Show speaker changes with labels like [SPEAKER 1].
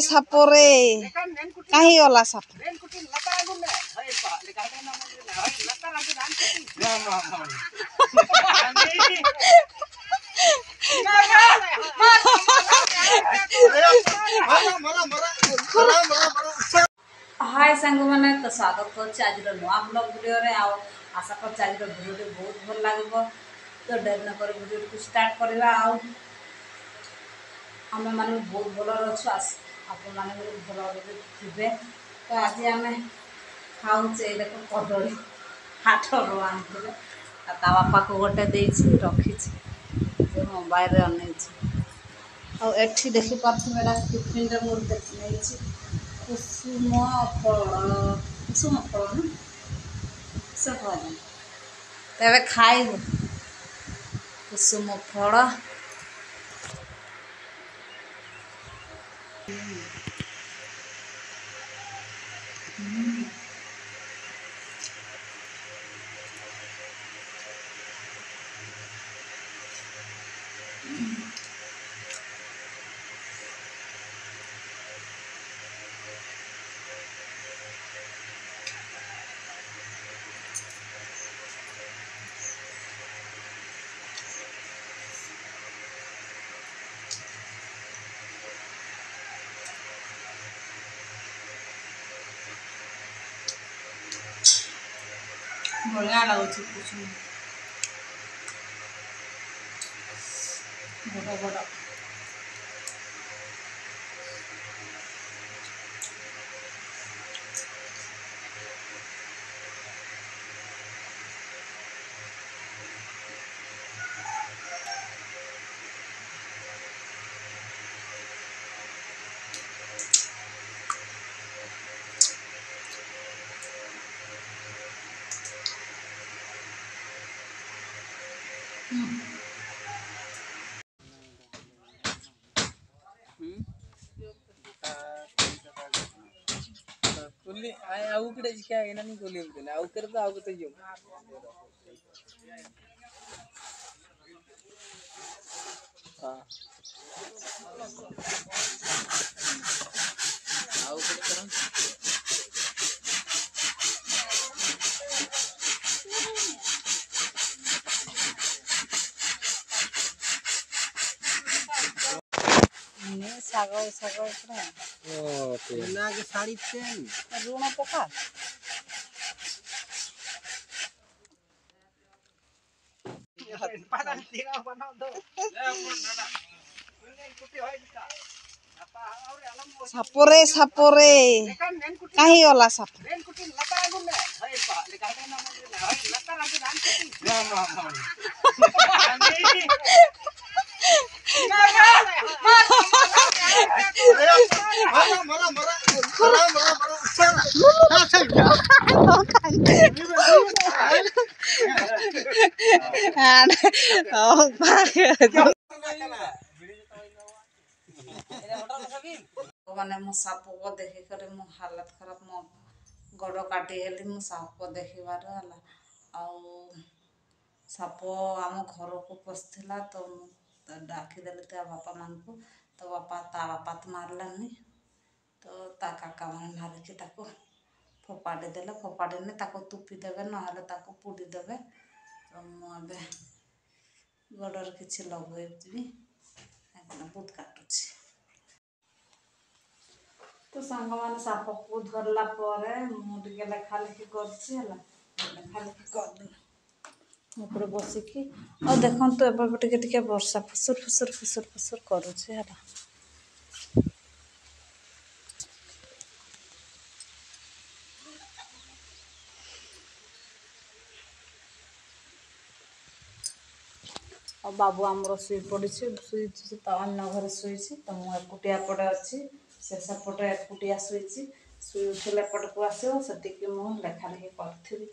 [SPEAKER 1] सापोरे कहीं वाला साप
[SPEAKER 2] हाय सांग मैंने तो स्वागत कर आज नुआ ब्लॉग वीडियो रे आशा कर आज वीडियो बहुत भल लगे तो डेर न कर वीडियो को स्टार्ट करवा आम मैंने बहुत भल अच्छु आप भल थे तो आज आम खाऊचे देख कदली हाथ आनी बापा को गोटे रखी मोबाइल अन आठी देखिपे टिफिन मुझे नहीं कुसुम फल कुसुम फल ना कुसुम फल तेरे खाइबू कुसुम फल बढ़िया लगुच कुसुम बड़ बड़
[SPEAKER 3] कुल्ली आउ कड़े जिका एना नहीं कुल्ली हमते आउ कर तो आउ तो जो हां आउ कर करन
[SPEAKER 2] सागर सागर
[SPEAKER 3] ओ तेना के साड़ी तेन
[SPEAKER 2] ऋण पका
[SPEAKER 1] सापोरे सापोरे कहीं वाला साप
[SPEAKER 2] मैंने मो साप को देखिक मो हालत खराब मो गोड़ काटी हेली मो साप को देखबार साप आम घर को पशिला तो डाकिदेली ता बापा मान को तो बापा तो मारलानी तो ता काका मैंने मारिकी फोपाड़ी देले फोपाड़ी तुपी देवे ना पोड़ी देवे तो मुझे गोड़र किसी लगेबी बहुत काटुची तो सांग मैंने साप को धरला मुझे लेखा लेखी कर बसिकी और देखो तो ए वर्षा फुसुर फुसुर फुसुर फुसुर करुचे और बाबू आमर शुई पड़ी शुई तो अन्न घर शुई तो मुझे एकुटिया पटे अच्छी से सेपटे एकुटिया शुई शुई उठिले एपट को आसो से मुझे लेखा लेखी करी।